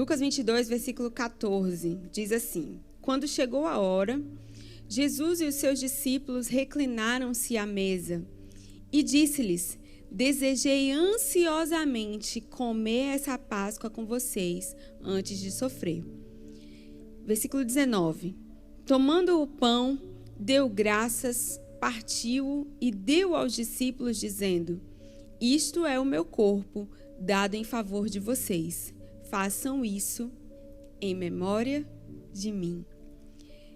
Lucas 22, versículo 14, diz assim: Quando chegou a hora, Jesus e os seus discípulos reclinaram-se à mesa e disse-lhes: Desejei ansiosamente comer essa Páscoa com vocês antes de sofrer. Versículo 19. Tomando o pão, deu graças, partiu-o e deu aos discípulos, dizendo: Isto é o meu corpo, dado em favor de vocês. Façam isso em memória de mim.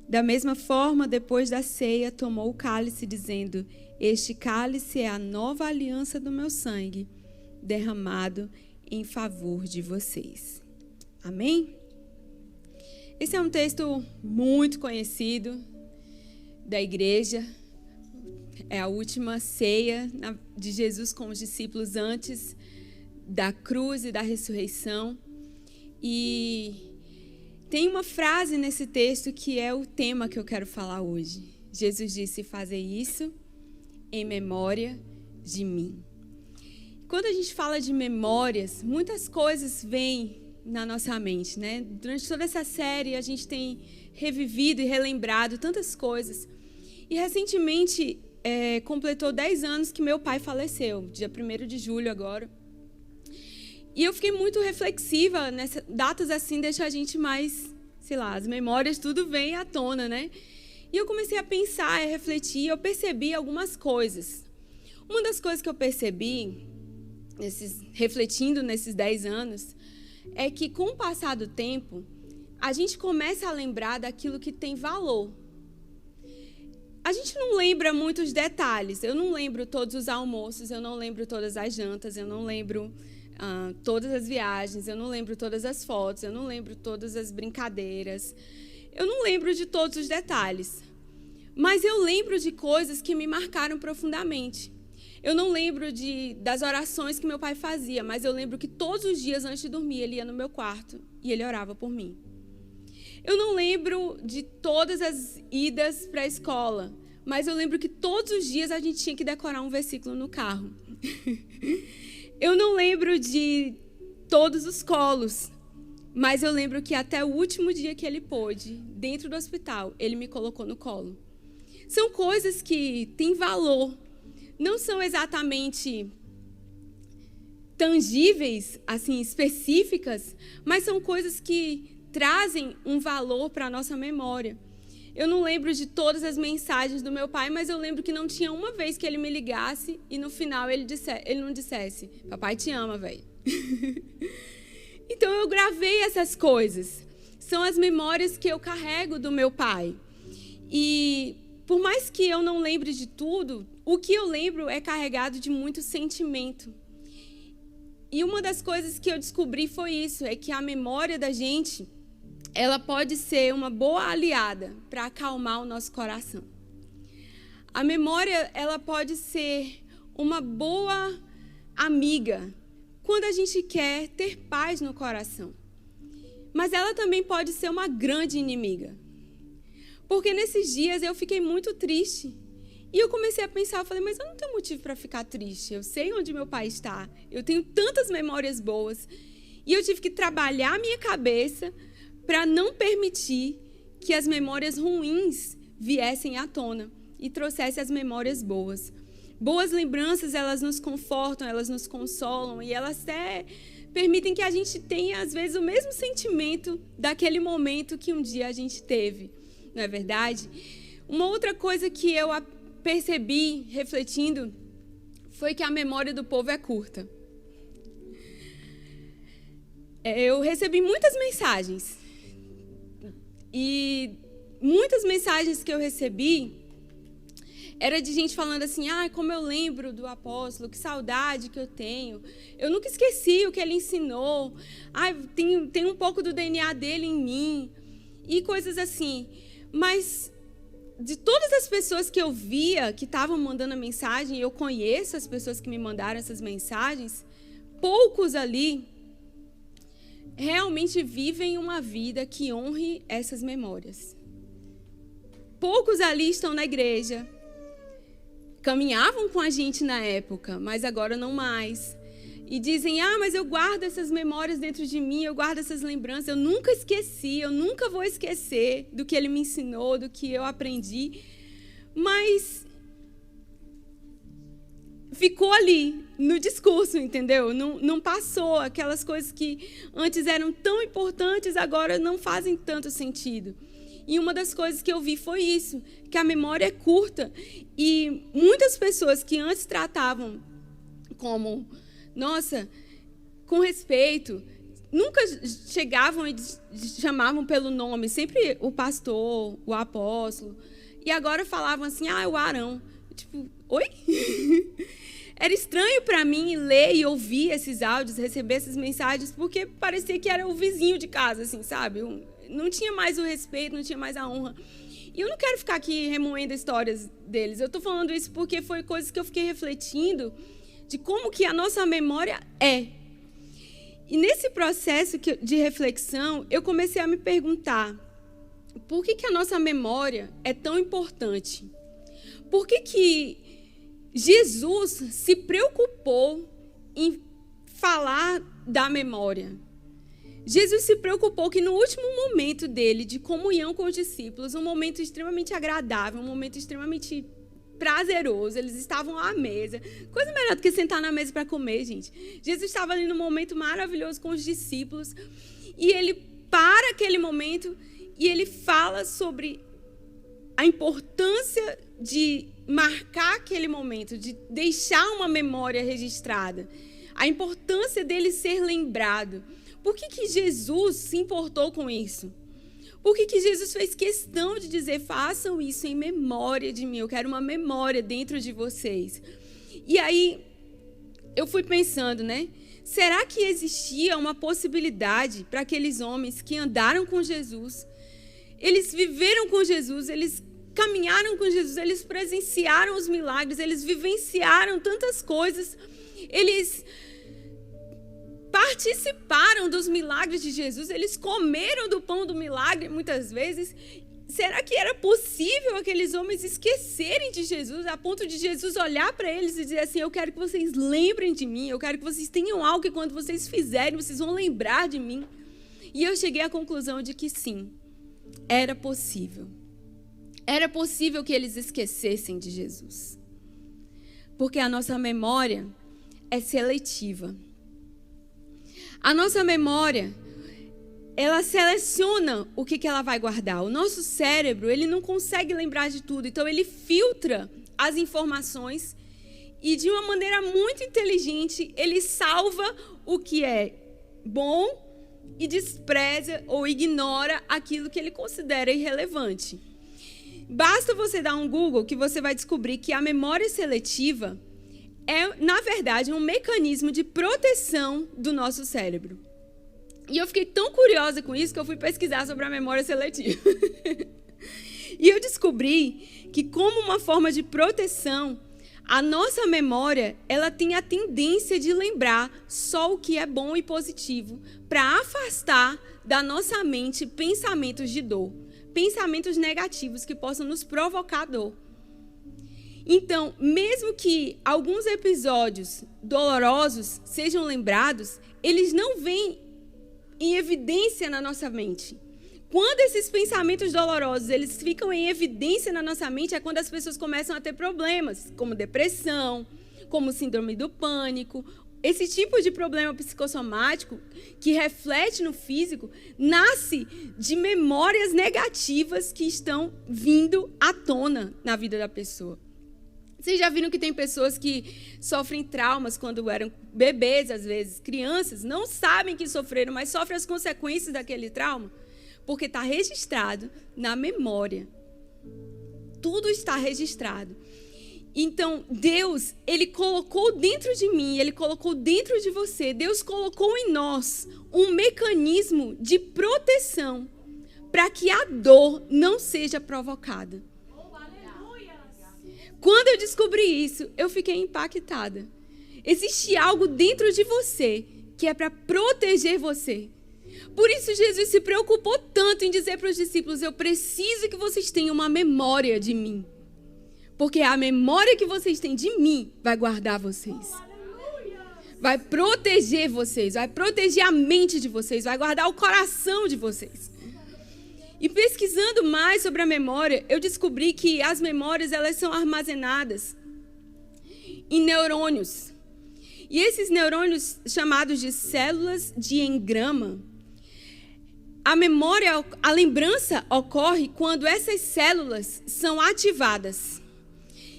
Da mesma forma, depois da ceia, tomou o cálice, dizendo: Este cálice é a nova aliança do meu sangue, derramado em favor de vocês. Amém? Esse é um texto muito conhecido da igreja. É a última ceia de Jesus com os discípulos antes da cruz e da ressurreição. E tem uma frase nesse texto que é o tema que eu quero falar hoje. Jesus disse: Fazer isso em memória de mim. Quando a gente fala de memórias, muitas coisas vêm na nossa mente, né? Durante toda essa série, a gente tem revivido e relembrado tantas coisas. E recentemente, completou 10 anos que meu pai faleceu, dia 1º de julho agora. E eu fiquei muito reflexiva, datas assim deixam a gente mais, sei lá, as memórias, tudo vem à tona, né? E eu comecei a pensar, a refletir, eu percebi algumas coisas. Uma das coisas que eu percebi, refletindo nesses 10 anos, é que com o passar do tempo, a gente começa a lembrar daquilo que tem valor. A gente não lembra muitos detalhes. Eu não lembro todos os almoços, eu não lembro todas as jantas, eu não lembro todas as viagens, eu não lembro todas as fotos, eu não lembro todas as brincadeiras. Eu não lembro de todos os detalhes. Mas eu lembro de coisas que me marcaram profundamente. Eu não lembro das orações que meu pai fazia, mas eu lembro que todos os dias antes de dormir ele ia no meu quarto e ele orava por mim. Eu não lembro de todas as idas para a escola, mas eu lembro que todos os dias a gente tinha que decorar um versículo no carro. Eu não lembro de todos os colos, mas eu lembro que até o último dia que ele pôde, dentro do hospital, ele me colocou no colo. São coisas que têm valor, não são exatamente tangíveis, assim, específicas, mas são coisas que trazem um valor para a nossa memória. Eu não lembro de todas as mensagens do meu pai, mas eu lembro que não tinha uma vez que ele me ligasse e no final ele não dissesse: Papai te ama, velho. Então eu gravei essas coisas. São as memórias que eu carrego do meu pai. E por mais que eu não lembre de tudo, o que eu lembro é carregado de muito sentimento. E uma das coisas que eu descobri foi isso, é que a memória da gente, ela pode ser uma boa aliada para acalmar o nosso coração. A memória, ela pode ser uma boa amiga quando a gente quer ter paz no coração. Mas ela também pode ser uma grande inimiga. Porque nesses dias eu fiquei muito triste. E eu comecei a pensar, eu falei, mas eu não tenho motivo para ficar triste. Eu sei onde meu pai está. Eu tenho tantas memórias boas. E eu tive que trabalhar a minha cabeça para não permitir que as memórias ruins viessem à tona e trouxessem as memórias boas. Boas lembranças, elas nos confortam, elas nos consolam e elas até permitem que a gente tenha, às vezes, o mesmo sentimento daquele momento que um dia a gente teve. Não é verdade? Uma outra coisa que eu percebi, refletindo, foi que a memória do povo é curta. Eu recebi muitas mensagens. E muitas mensagens que eu recebi era de gente falando assim: como eu lembro do apóstolo, que saudade que eu tenho. Eu nunca esqueci o que ele ensinou. Tem um pouco do DNA dele em mim. E coisas assim. Mas de todas as pessoas que eu via que estavam mandando a mensagem, eu conheço as pessoas que me mandaram essas mensagens, poucos ali realmente vivem uma vida que honre essas memórias. Poucos ali estão na igreja, caminhavam com a gente na época, mas agora não mais. e dizem, mas eu guardo essas memórias dentro de mim, eu guardo essas lembranças, eu nunca esqueci, eu nunca vou esquecer do que ele me ensinou, do que eu aprendi. Mas ficou ali, no discurso, entendeu? Não passou, aquelas coisas que antes eram tão importantes, agora não fazem tanto sentido. E uma das coisas que eu vi foi isso, que a memória é curta. E muitas pessoas que antes tratavam como, nossa, com respeito, nunca chegavam e chamavam pelo nome, sempre o pastor, o apóstolo, e agora falavam assim, o Arão. Tipo, oi? Era estranho para mim ler e ouvir esses áudios, receber essas mensagens, porque parecia que era o vizinho de casa, assim, sabe? Não tinha mais o respeito, não tinha mais a honra. E eu não quero ficar aqui remoendo histórias deles. Eu estou falando isso porque foi coisas que eu fiquei refletindo de como que a nossa memória é. E nesse processo de reflexão, eu comecei a me perguntar por que a nossa memória é tão importante? Por que Jesus se preocupou em falar da memória? Jesus se preocupou que no último momento dele, de comunhão com os discípulos, um momento extremamente agradável, um momento extremamente prazeroso, eles estavam à mesa. Coisa melhor do que sentar na mesa para comer, gente. Jesus estava ali num momento maravilhoso com os discípulos, e ele para aquele momento e ele fala sobre a importância de marcar aquele momento, de deixar uma memória registrada, a importância dele ser lembrado. Por que Jesus se importou com isso? Por que Jesus fez questão de dizer, façam isso em memória de mim, eu quero uma memória dentro de vocês? E aí, eu fui pensando, né? Será que existia uma possibilidade para aqueles homens que andaram com Jesus, eles viveram com Jesus, eles caminharam com Jesus, eles presenciaram os milagres, eles vivenciaram tantas coisas, eles participaram dos milagres de Jesus, eles comeram do pão do milagre muitas vezes. Será que era possível aqueles homens esquecerem de Jesus, a ponto de Jesus olhar para eles e dizer assim, eu quero que vocês lembrem de mim, eu quero que vocês tenham algo que quando vocês fizerem, vocês vão lembrar de mim? E eu cheguei à conclusão de que sim, era possível. Era possível que eles esquecessem de Jesus. Porque a nossa memória é seletiva. A nossa memória, ela seleciona o que ela vai guardar. O nosso cérebro, ele não consegue lembrar de tudo. Então, ele filtra as informações e, de uma maneira muito inteligente, ele salva o que é bom e despreza ou ignora aquilo que ele considera irrelevante. Basta você dar um Google que você vai descobrir que a memória seletiva é, na verdade, um mecanismo de proteção do nosso cérebro. E eu fiquei tão curiosa com isso que eu fui pesquisar sobre a memória seletiva. E eu descobri que, como uma forma de proteção, a nossa memória, ela tem a tendência de lembrar só o que é bom e positivo, para afastar da nossa mente pensamentos de dor, pensamentos negativos que possam nos provocar dor. Então, mesmo que alguns episódios dolorosos sejam lembrados, eles não vêm em evidência na nossa mente. Quando esses pensamentos dolorosos eles ficam em evidência na nossa mente, é quando as pessoas começam a ter problemas, como depressão, como síndrome do pânico. Esse tipo de problema psicossomático, que reflete no físico, nasce de memórias negativas que estão vindo à tona na vida da pessoa. Vocês já viram que tem pessoas que sofrem traumas quando eram bebês, às vezes, crianças, não sabem que sofreram, mas sofrem as consequências daquele trauma, porque está registrado na memória. Tudo está registrado. Então, Deus, Ele colocou dentro de mim, Ele colocou dentro de você, Deus colocou em nós um mecanismo de proteção para que a dor não seja provocada. Quando eu descobri isso, eu fiquei impactada. Existe algo dentro de você que é para proteger você. Por isso, Jesus se preocupou tanto em dizer para os discípulos, eu preciso que vocês tenham uma memória de mim. Porque a memória que vocês têm de mim vai guardar vocês. vai proteger vocês, vai proteger a mente de vocês, vai guardar o coração de vocês. E pesquisando mais sobre a memória, eu descobri que as memórias, elas são armazenadas em neurônios. E esses neurônios, chamados de células de engrama, a lembrança ocorre quando essas células são ativadas.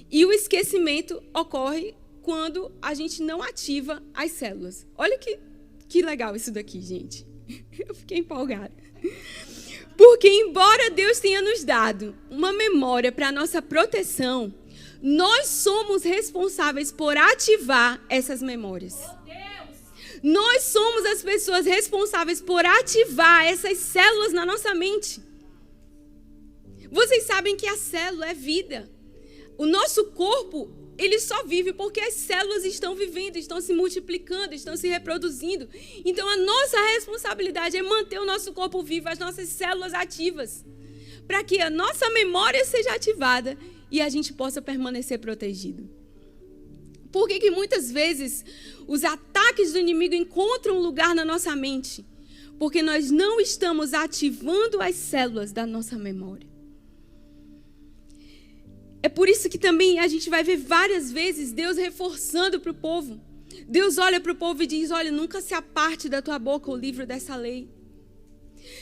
E o esquecimento ocorre quando a gente não ativa as células. Olha que legal isso daqui, gente. Eu fiquei empolgada. Porque embora Deus tenha nos dado uma memória para a nossa proteção, nós somos responsáveis por ativar essas memórias. Nós somos as pessoas responsáveis por ativar essas células na nossa mente. Vocês sabem que a célula é vida. O nosso corpo, ele só vive porque as células estão vivendo, estão se multiplicando, estão se reproduzindo. Então, a nossa responsabilidade é manter o nosso corpo vivo, as nossas células ativas, para que a nossa memória seja ativada e a gente possa permanecer protegido. Por que muitas vezes os ataques do inimigo encontram lugar na nossa mente? Porque nós não estamos ativando as células da nossa memória. É por isso que também a gente vai ver várias vezes Deus reforçando para o povo. Deus olha para o povo e diz, olha, nunca se aparte da tua boca o livro dessa lei.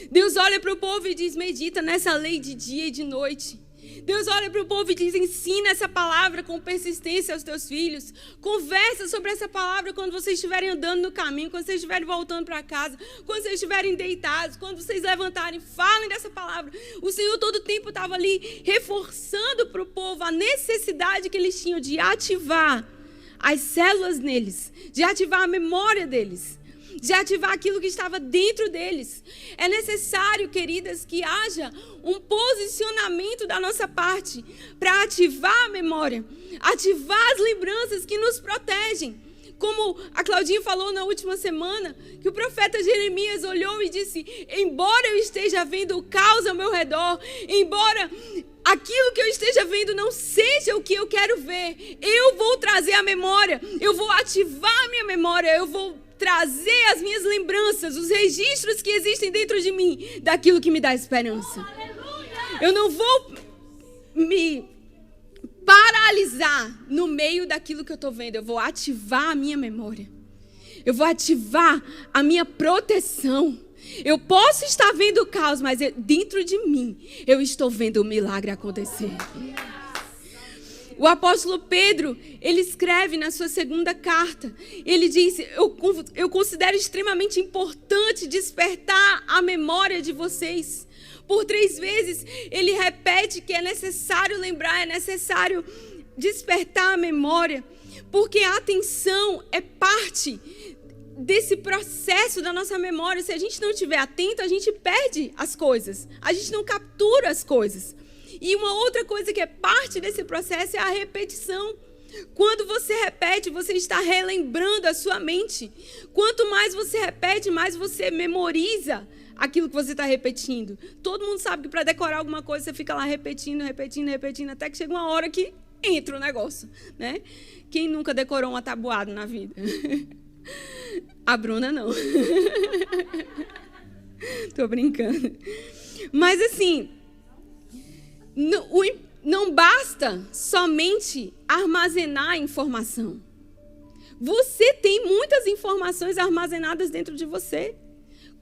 Deus olha para o povo e diz, medita nessa lei de dia e de noite. Deus olha para o povo e diz, ensina essa palavra com persistência aos teus filhos. Conversa sobre essa palavra quando vocês estiverem andando no caminho, quando vocês estiverem voltando para casa, quando vocês estiverem deitados, quando vocês levantarem, falem dessa palavra. O Senhor todo o tempo estava ali reforçando para o povo a necessidade que eles tinham de ativar as células neles, de ativar a memória deles, de ativar aquilo que estava dentro deles. É necessário, queridas, que haja um posicionamento da nossa parte para ativar a memória, ativar as lembranças que nos protegem. Como a Claudinha falou na última semana, que o profeta Jeremias olhou e disse, embora eu esteja vendo o caos ao meu redor, embora aquilo que eu esteja vendo não seja o que eu quero ver, eu vou trazer a memória, eu vou ativar a minha memória, eu vou trazer as minhas lembranças, os registros que existem dentro de mim, daquilo que me dá esperança. Eu não vou me paralisar no meio daquilo que eu estou vendo. Eu vou ativar a minha memória. Eu vou ativar a minha proteção. Eu posso estar vendo o caos, mas dentro de mim, eu estou vendo o milagre acontecer. O apóstolo Pedro, ele escreve na sua segunda carta, ele diz, eu considero extremamente importante despertar a memória de vocês. Por 3 vezes, ele repete que é necessário lembrar, é necessário despertar a memória, porque a atenção é parte desse processo da nossa memória. Se a gente não estiver atento, a gente perde as coisas, a gente não captura as coisas. E uma outra coisa que é parte desse processo é a repetição. Quando você repete, você está relembrando a sua mente. Quanto mais você repete, mais você memoriza aquilo que você está repetindo. Todo mundo sabe que para decorar alguma coisa, você fica lá repetindo, até que chega uma hora que entra o negócio, né? Quem nunca decorou uma tabuada na vida? A Bruna não. Tô brincando. Mas assim, não basta somente armazenar informação. Você tem muitas informações armazenadas dentro de você.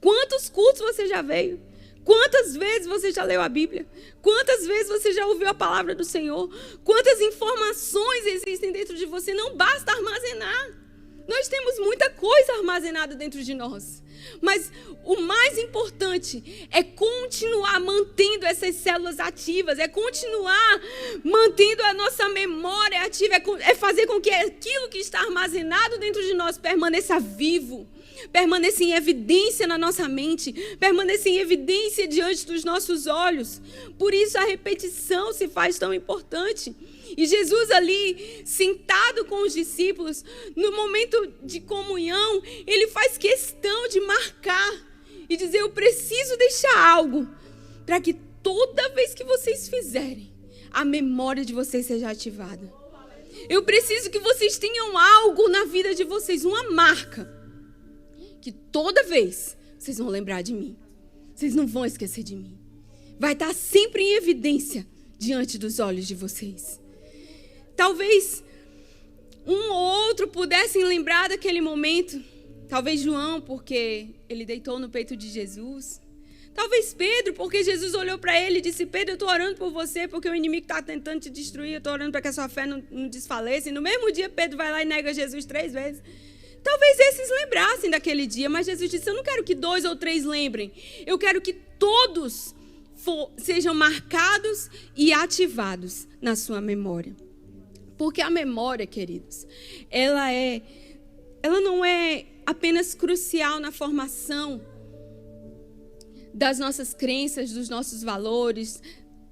Quantos cultos você já veio? Quantas vezes você já leu a Bíblia? Quantas vezes você já ouviu a palavra do Senhor? Quantas informações existem dentro de você? Não basta armazenar. Nós temos muita coisa armazenada dentro de nós. Mas o mais importante é continuar mantendo essas células ativas, é continuar mantendo a nossa memória ativa, é fazer com que aquilo que está armazenado dentro de nós permaneça vivo, permaneça em evidência na nossa mente, permaneça em evidência diante dos nossos olhos. Por isso a repetição se faz tão importante. E Jesus ali, sentado com os discípulos, no momento de comunhão, ele faz questão de marcar e dizer, eu preciso deixar algo para que toda vez que vocês fizerem, a memória de vocês seja ativada. Eu preciso que vocês tenham algo na vida de vocês, uma marca, que toda vez vocês vão lembrar de mim. Vocês não vão esquecer de mim. Vai estar sempre em evidência diante dos olhos de vocês. Talvez um ou outro pudessem lembrar daquele momento. Talvez João, porque ele deitou no peito de Jesus. Talvez Pedro, porque Jesus olhou para ele e disse: Pedro, eu estou orando por você porque o inimigo está tentando te destruir. Eu estou orando para que a sua fé não desfaleça. E no mesmo dia, Pedro vai lá e nega Jesus 3 vezes. Talvez esses lembrassem daquele dia, mas Jesus disse: eu não quero que 2 ou 3 lembrem. Eu quero que todos sejam marcados e ativados na sua memória. Porque a memória, queridos, ela não é apenas crucial na formação das nossas crenças, dos nossos valores,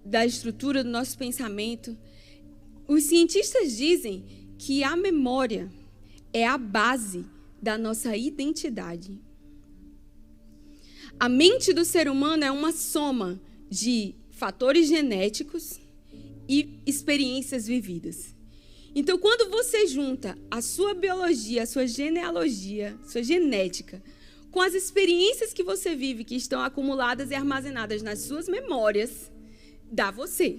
da estrutura do nosso pensamento. Os cientistas dizem que a memória é a base da nossa identidade. A mente do ser humano é uma soma de fatores genéticos e experiências vividas. Então, quando você junta a sua biologia, a sua genealogia, sua genética, com as experiências que você vive, que estão acumuladas e armazenadas nas suas memórias, dá você.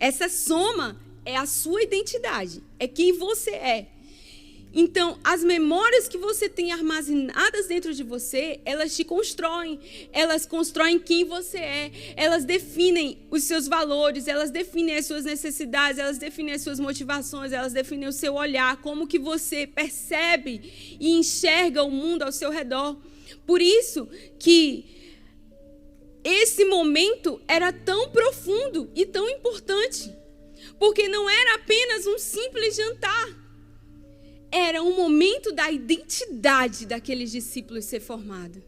Essa soma é a sua identidade, é quem você é. Então, as memórias que você tem armazenadas dentro de você, elas te constroem, elas constroem quem você é, elas definem os seus valores, elas definem as suas necessidades, elas definem as suas motivações, elas definem o seu olhar, como que você percebe e enxerga o mundo ao seu redor. Por isso que esse momento era tão profundo e tão importante, porque não era apenas um simples jantar. Era um momento da identidade daqueles discípulos ser formada.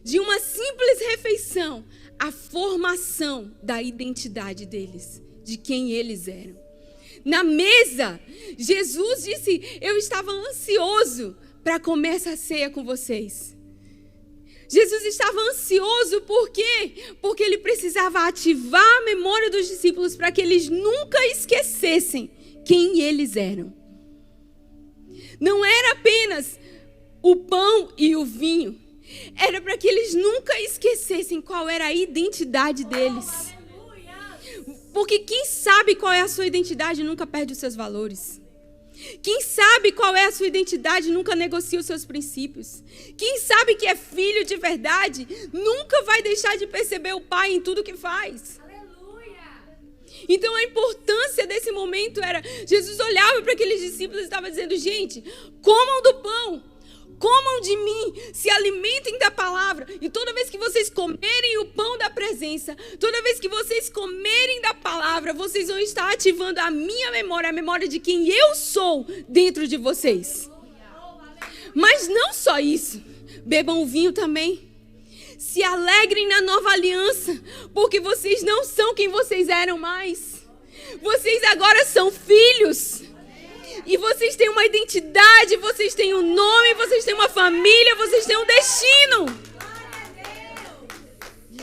De uma simples refeição, a formação da identidade deles, de quem eles eram. Na mesa, Jesus disse: eu estava ansioso para comer essa ceia com vocês. Jesus estava ansioso por quê? Porque ele precisava ativar a memória dos discípulos para que eles nunca esquecessem quem eles eram. Não era apenas o pão e o vinho. Era para que eles nunca esquecessem qual era a identidade deles. Porque quem sabe qual é a sua identidade nunca perde os seus valores. Quem sabe qual é a sua identidade nunca negocia os seus princípios. Quem sabe que é filho de verdade nunca vai deixar de perceber o Pai em tudo que faz. Então a importância desse momento era, Jesus olhava para aqueles discípulos e estava dizendo: gente, comam do pão, comam de mim, se alimentem da palavra. E toda vez que vocês comerem o pão da presença, toda vez que vocês comerem da palavra, vocês vão estar ativando a minha memória, a memória de quem eu sou dentro de vocês. Mas não só isso, bebam o vinho também. Se alegrem na nova aliança, porque vocês não são quem vocês eram mais. Vocês agora são filhos. E vocês têm uma identidade, vocês têm um nome, vocês têm uma família, vocês têm um destino.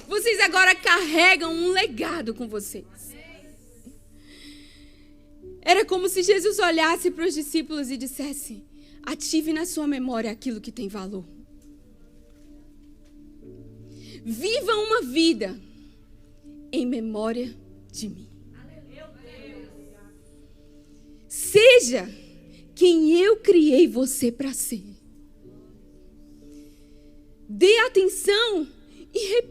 Vocês agora carregam um legado com vocês. Era como se Jesus olhasse para os discípulos e dissesse: ative na sua memória aquilo que tem valor. Viva uma vida em memória de mim. Seja quem eu criei você para ser. Dê atenção e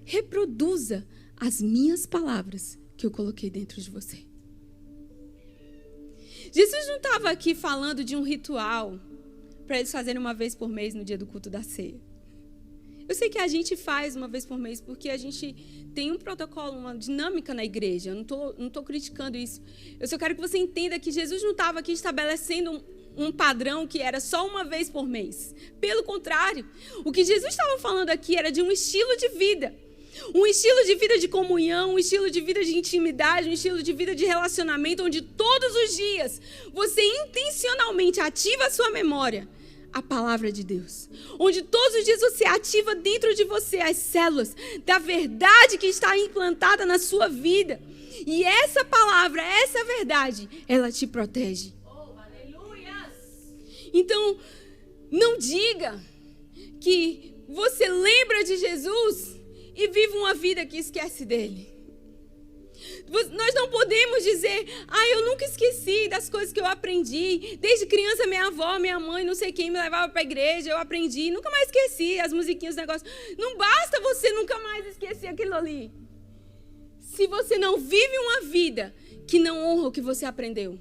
reproduza as minhas palavras que eu coloquei dentro de você. Jesus não estava aqui falando de um ritual para eles fazerem uma vez por mês no dia do culto da ceia. Eu sei que a gente faz uma vez por mês porque a gente tem um protocolo, uma dinâmica na igreja. Eu não estou criticando isso. Eu só quero que você entenda que Jesus não estava aqui estabelecendo um padrão que era só uma vez por mês. Pelo contrário, o que Jesus estava falando aqui era de um estilo de vida. Um estilo de vida de comunhão, um estilo de vida de intimidade, um estilo de vida de relacionamento, onde todos os dias você intencionalmente ativa a sua memória, a palavra de Deus. Onde todos os dias você ativa dentro de você as células da verdade que está implantada na sua vida. E essa palavra, essa verdade, ela te protege. Então, não diga que você lembra de Jesus e vive uma vida que esquece dele. Nós não podemos dizer, eu nunca esqueci das coisas que eu aprendi. Desde criança, minha avó, minha mãe, não sei quem me levava para a igreja, eu aprendi, nunca mais esqueci as musiquinhas, os negócios. Não basta você nunca mais esquecer aquilo ali. Se você não vive uma vida que não honra o que você aprendeu.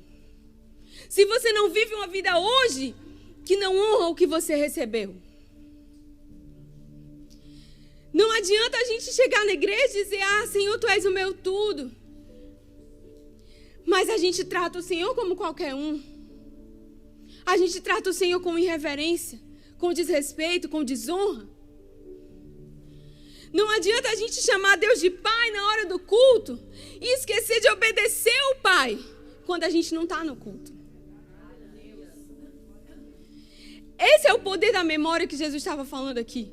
Se você não vive uma vida hoje que não honra o que você recebeu. Não adianta a gente chegar na igreja e dizer, Senhor, Tu és o meu tudo. Mas a gente trata o Senhor como qualquer um. A gente trata o Senhor com irreverência, com desrespeito, com desonra. Não adianta a gente chamar Deus de Pai na hora do culto e esquecer de obedecer o Pai quando a gente não está no culto. Esse é o poder da memória que Jesus estava falando aqui.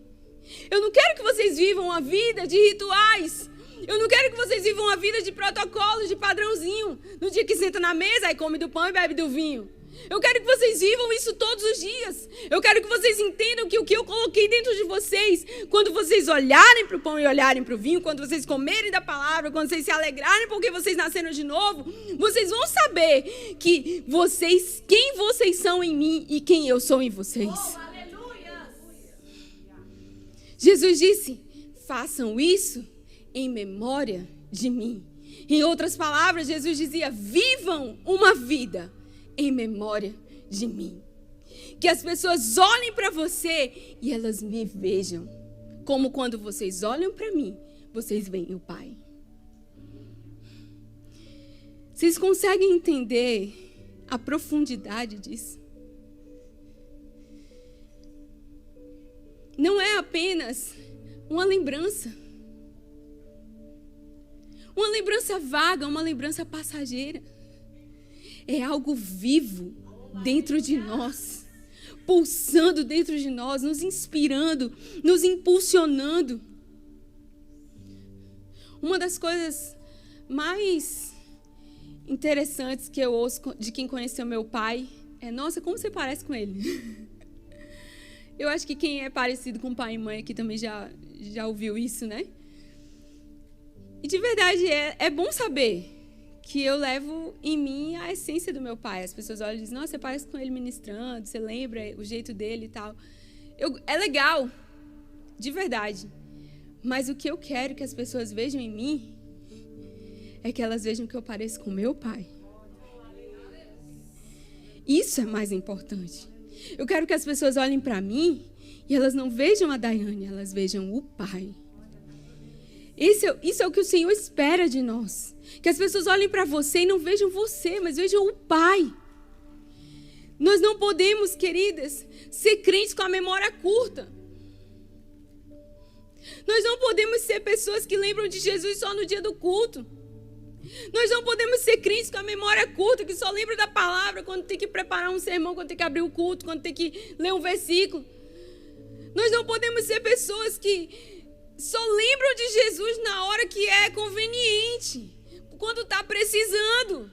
Eu não quero que vocês vivam uma vida de rituais. Eu não quero que vocês vivam uma vida de protocolos, de padrãozinho. No dia que senta na mesa, aí come do pão e bebe do vinho. Eu quero que vocês vivam isso todos os dias. Eu quero que vocês entendam que o que eu coloquei dentro de vocês, quando vocês olharem para o pão e olharem para o vinho, quando vocês comerem da palavra, quando vocês se alegrarem porque vocês nasceram de novo, vocês vão saber que quem vocês são em mim e quem eu sou em vocês. Jesus disse, façam isso em memória de mim. Em outras palavras, Jesus dizia, vivam uma vida em memória de mim. Que as pessoas olhem para você e elas me vejam. Como quando vocês olham para mim, vocês veem o Pai. Vocês conseguem entender a profundidade disso? Não é apenas uma lembrança. Uma lembrança vaga, uma lembrança passageira. É algo vivo dentro de nós, pulsando dentro de nós, nos inspirando, nos impulsionando. Uma das coisas mais interessantes que eu ouço de quem conheceu meu pai é, nossa, como você parece com ele? Eu acho que quem é parecido com pai e mãe aqui também já ouviu isso, né? E de verdade é bom saber que eu levo em mim a essência do meu pai. As pessoas olham e dizem, nossa, você parece com ele ministrando, você lembra o jeito dele e tal. É legal, de verdade. Mas o que eu quero que as pessoas vejam em mim é que elas vejam que eu pareço com meu pai. Isso é mais importante. Eu quero que as pessoas olhem para mim e elas não vejam a Daiane, elas vejam o Pai. Isso é o que o Senhor espera de nós. Que as pessoas olhem para você e não vejam você, mas vejam o Pai. Nós não podemos, queridas, ser crentes com a memória curta. Nós não podemos ser pessoas que lembram de Jesus só no dia do culto. Nós não podemos ser crentes com a memória curta, que só lembram da palavra quando tem que preparar um sermão, quando tem que abrir o culto, quando tem que ler um versículo. Nós não podemos ser pessoas que só lembram de Jesus na hora que é conveniente, quando está precisando.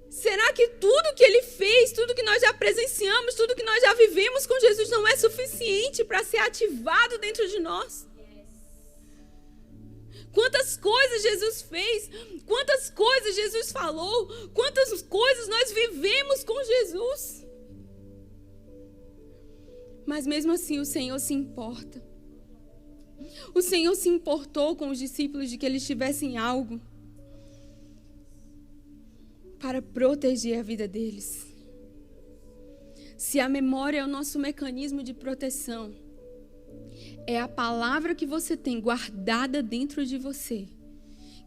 Será que tudo que Ele fez, tudo que nós já presenciamos, tudo que nós já vivemos com Jesus não é suficiente para ser ativado dentro de nós? Quantas coisas Jesus fez, quantas coisas Jesus falou, quantas coisas nós vivemos com Jesus. Mas mesmo assim o Senhor se importa. O Senhor se importou com os discípulos de que eles tivessem algo para proteger a vida deles. Se a memória é o nosso mecanismo de proteção, é a palavra que você tem guardada dentro de você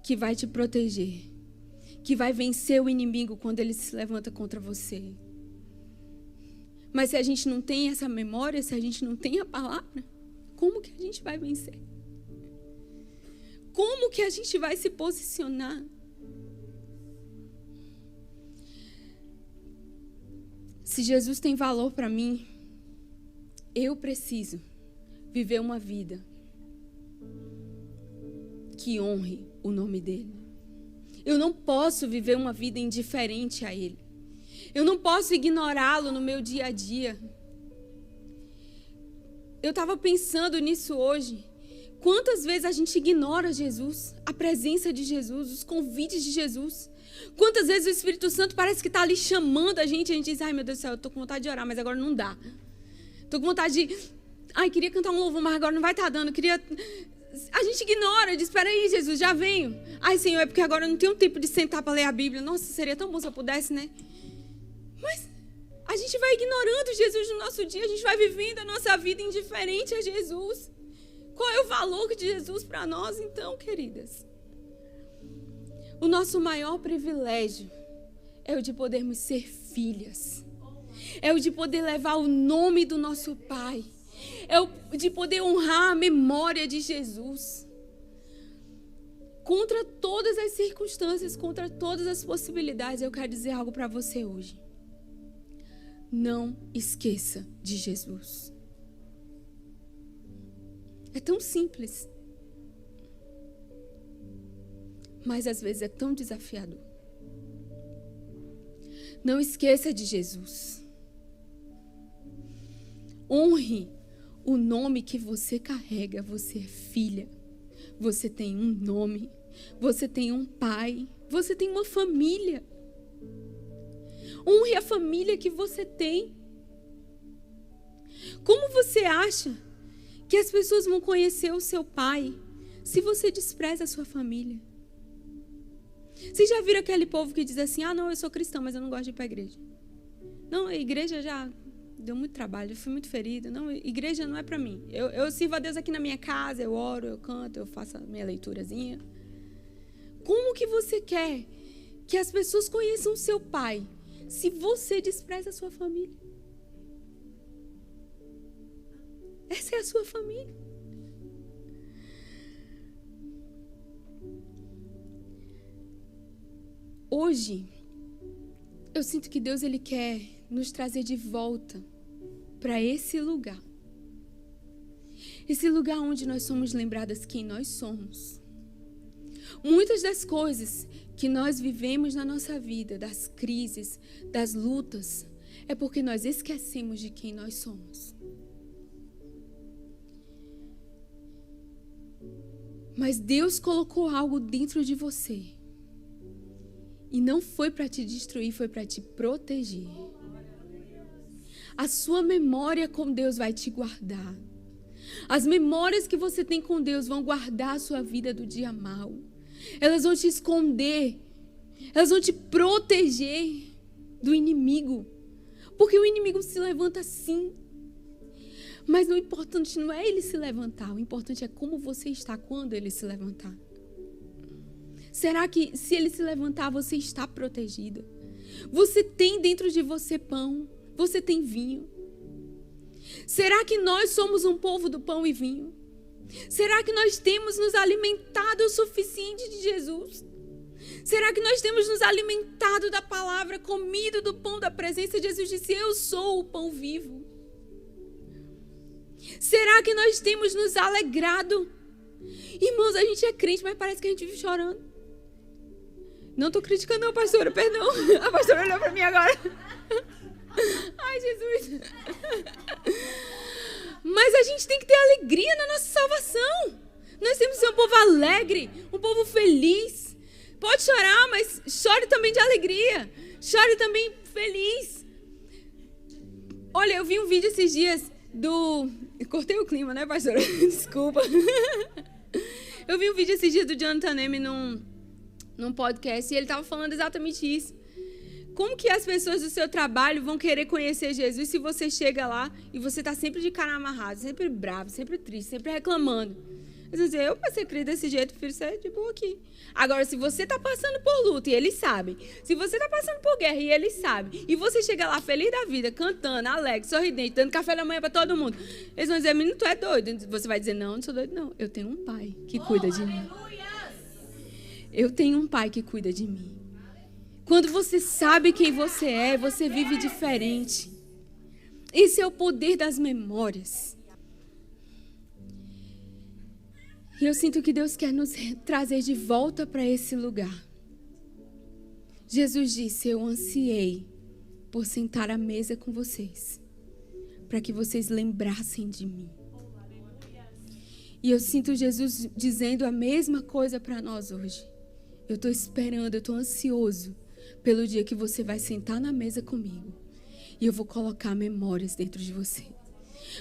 que vai te proteger, que vai vencer o inimigo quando ele se levanta contra você. Mas se a gente não tem essa memória, se a gente não tem a palavra, como que a gente vai vencer? Como que a gente vai se posicionar? Se Jesus tem valor para mim, eu preciso viver uma vida que honre o nome dele. Eu não posso viver uma vida indiferente a ele. Eu não posso ignorá-lo no meu dia a dia. Eu estava pensando nisso hoje. Quantas vezes a gente ignora Jesus, a presença de Jesus, os convites de Jesus? Quantas vezes o Espírito Santo parece que está ali chamando a gente diz, ai meu Deus do céu, eu estou com vontade de orar, mas agora não dá. Estou com vontade de, queria cantar um louvor, mas agora não vai estar dando. A gente ignora, diz, espera aí Jesus, já venho. Ai Senhor, é porque agora eu não tenho tempo de sentar para ler a Bíblia. Nossa, seria tão bom se eu pudesse, né? Mas a gente vai ignorando Jesus no nosso dia, a gente vai vivendo a nossa vida indiferente a Jesus. Qual é o valor de Jesus para nós, então, queridas? O nosso maior privilégio é o de podermos ser filhas. É o de poder levar o nome do nosso Pai. É o de poder honrar a memória de Jesus. Contra todas as circunstâncias, contra todas as possibilidades, eu quero dizer algo para você hoje. Não esqueça de Jesus. É tão simples. Mas às vezes é tão desafiador. Não esqueça de Jesus. Honre o nome que você carrega. Você é filha. Você tem um nome. Você tem um pai. Você tem uma família. Honre a família que você tem. Como você acha que as pessoas vão conhecer o seu pai se você despreza a sua família? Vocês já viram aquele povo que diz assim, não, eu sou cristão, mas eu não gosto de ir para a igreja. Não, a igreja já deu muito trabalho, eu fui muito ferida. Não, igreja não é para mim. Eu sirvo a Deus aqui na minha casa, eu oro, eu canto, eu faço a minha leiturazinha. Como que você quer que as pessoas conheçam o seu pai se você despreza a sua família? Essa é a sua família. Hoje, eu sinto que Deus ele quer nos trazer de volta para esse lugar. Esse lugar onde nós somos lembradas quem nós somos. Muitas das coisas que nós vivemos na nossa vida, das crises, das lutas, é porque nós esquecemos de quem nós somos. Mas Deus colocou algo dentro de você. E não foi para te destruir, foi para te proteger. A sua memória com Deus vai te guardar. As memórias que você tem com Deus vão guardar a sua vida do dia mau. Elas vão te esconder. Elas vão te proteger do inimigo. Porque o inimigo se levanta sim. Mas o importante não é ele se levantar. O importante é como você está quando ele se levantar. Será que se ele se levantar, você está protegida? Você tem dentro de você pão? Você tem vinho? Será que nós somos um povo do pão e vinho? Será que nós temos nos alimentado o suficiente de Jesus? Será que nós temos nos alimentado da palavra, comido do pão da presença? Jesus disse, eu sou o pão vivo. Será que nós temos nos alegrado? Irmãos, a gente é crente, mas parece que a gente vive chorando. Não estou criticando não, pastora, perdão. A pastora olhou para mim agora. Ai, Jesus. Mas a gente tem que ter alegria na nossa salvação. Nós temos que ser um povo alegre, um povo feliz. Pode chorar, mas chore também de alegria. Chore também feliz. Olha, eu vi um vídeo esses dias Cortei o clima, né, pastora? Desculpa. Eu vi um vídeo esses dias do Jonathan Neme num podcast e ele estava falando exatamente isso. Como que as pessoas do seu trabalho vão querer conhecer Jesus se você chega lá e você está sempre de cara amarrado, sempre bravo, sempre triste, sempre reclamando? Eles vão dizer, eu para ser criado desse jeito, prefiro ser de boa aqui. Agora, se você está passando por luta e eles sabem, se você está passando por guerra e eles sabem, e você chega lá feliz da vida, cantando, alegre, sorridente, dando café da manhã para todo mundo, eles vão dizer, menino, tu é doido. Você vai dizer, não sou doido, não. Eu tenho um pai que cuida de mim. Eu tenho um pai que cuida de mim. Quando você sabe quem você é, você vive diferente. Esse é o poder das memórias. E eu sinto que Deus quer nos trazer de volta para esse lugar. Jesus disse: eu ansiei por sentar à mesa com vocês, para que vocês lembrassem de mim. E eu sinto Jesus dizendo a mesma coisa para nós hoje. Eu estou esperando, eu estou ansioso pelo dia que você vai sentar na mesa comigo. E eu vou colocar memórias dentro de você.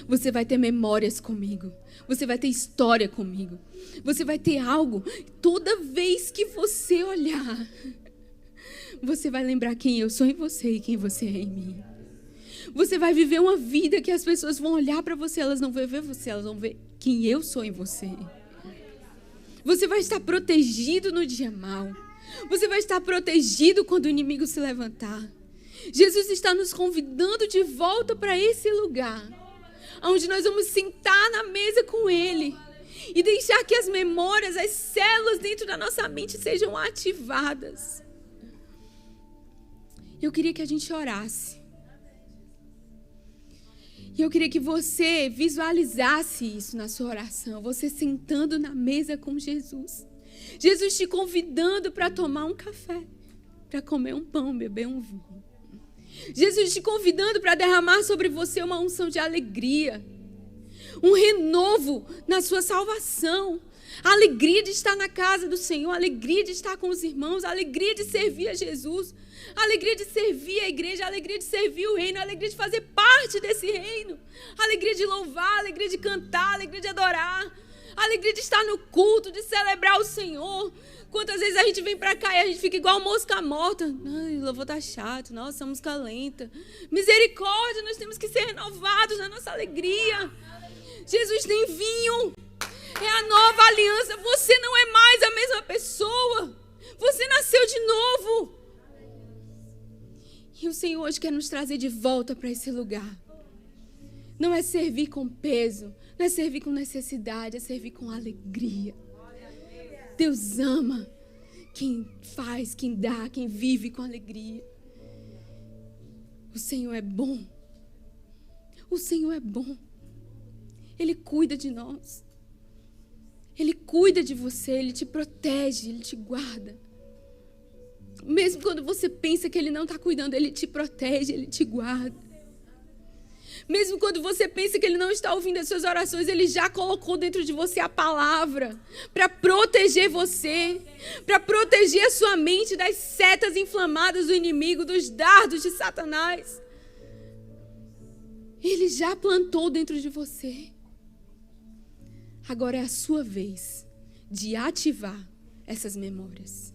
Você vai ter memórias comigo. Você vai ter história comigo. Você vai ter algo. Toda vez que você olhar, você vai lembrar quem eu sou em você e quem você é em mim. Você vai viver uma vida que as pessoas vão olhar para você. Elas não vão ver você, elas vão ver quem eu sou em você. Você vai estar protegido no dia mau. Você vai estar protegido quando o inimigo se levantar. Jesus está nos convidando de volta para esse lugar, onde nós vamos sentar na mesa com Ele e deixar que as memórias, as células dentro da nossa mente sejam ativadas. Eu queria que a gente orasse. E eu queria que você visualizasse isso na sua oração. Você sentando na mesa com Jesus. Jesus te convidando para tomar um café, para comer um pão, beber um vinho. Jesus te convidando para derramar sobre você uma unção de alegria. Um renovo na sua salvação. A alegria de estar na casa do Senhor, a alegria de estar com os irmãos, a alegria de servir a Jesus, a alegria de servir a igreja, a alegria de servir o reino, a alegria de fazer parte desse reino, a alegria de louvar, a alegria de cantar, a alegria de adorar, a alegria de estar no culto, de celebrar o Senhor. Quantas vezes a gente vem pra cá e a gente fica igual mosca morta. Ai, o louvor tá chato, nossa, música lenta. Misericórdia, nós temos que ser renovados na nossa alegria. Jesus tem vinho. É a nova aliança. Você não é mais a mesma pessoa. Você nasceu de novo. E o Senhor hoje quer nos trazer de volta para esse lugar. Não é servir com peso. Não é servir com necessidade. É servir com alegria. Deus ama quem faz, quem dá, quem vive com alegria. O Senhor é bom. O Senhor é bom. Ele cuida de nós. Ele cuida de você, Ele te protege, Ele te guarda. Mesmo quando você pensa que Ele não está cuidando, Ele te protege, Ele te guarda. Mesmo quando você pensa que Ele não está ouvindo as suas orações, Ele já colocou dentro de você a palavra para proteger você, para proteger a sua mente das setas inflamadas do inimigo, dos dardos de Satanás. Ele já plantou dentro de você. Agora é a sua vez de ativar essas memórias.